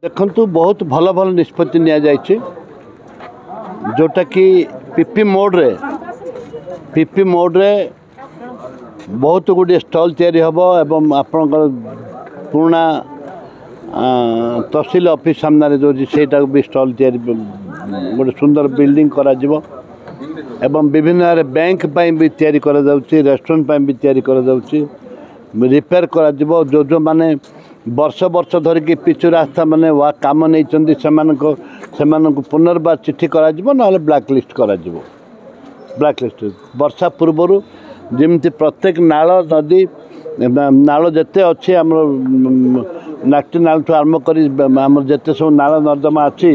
देखु बहुत भल भल निष्पत्ति नि जोटा कि पीपी मोड्रे बहुत गुड़े स्टल तैयारी हम एवं आपण पुराना तहसिल ऑफिस सामने जो सेटा भी स्टल तैयारी गोटे सुंदर बिल्डिंग करा जिवो एवं विभिन्न बैंक भी तैयारी करा जाउची रेस्टोरेंट भी तैयारी करा जाउची रिपेयर करा जिवो जो माने वर्ष वर्ष धरिकी पिचु रास्ता माने वा काम नहीं से पुनर्बार चिठी करा जिवो ना ब्लैकलिस्ट करा जिवो ब्लैकलिस्ट वर्षा पूर्वर जमी प्रत्येक नाल नदी नाल जिते अच्छे आम नाटी नाल ठू आरंभ कर जिते सब नाल नर्दमा अच्छी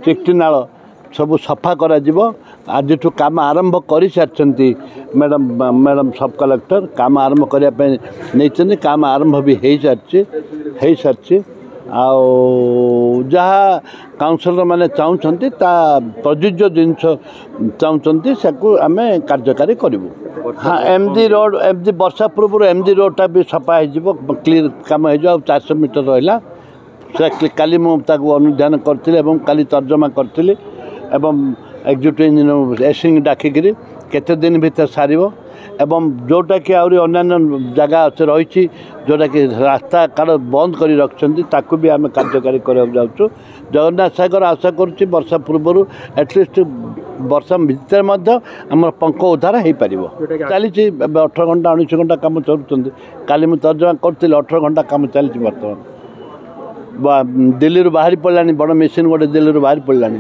चिकटी नाल सब सफा करा जिवो आज काम आरंभ कर सारी मैडम सब कलेक्टर काम आरंभ करने काम आरंभ भी हो सारी जहाँ काउंसिलर मैंने चाहते प्रযোज्य जिनस चाहते आम कार्यकारी करूँ। हाँ एमडी रोड एमडी वर्षा पूर्व एमडी रोडटा भी सफा हो क्लीयर कम हो 400 मीटर रहा काली मुझे अनुधान करी काली तर्जमा करी एग्जीक्यूटिव इंजीनियर एसिंग डाकिकी केते दिन भीतर सार एवं जोटा कि आउरी अन्य जगह अच्छे रही जोटा कि रास्ता काल बंद कर रखी भी आम कार्यकारी करने जाऊँ। जगन्नाथ सागर आशा करुँच वर्षा पूर्व एटलिस्ट वर्षा भितर आम पंख उद्धार हो पार चली 18 घंटा 19 घंटा कम चलुँच काली मुझे तर्जमा करी 18 घंटा कम चली बर्तमान दिल्ली बाहरी पड़ानी बड़ मेसीन गोटे दिल्ली बाहरी पड़ानी।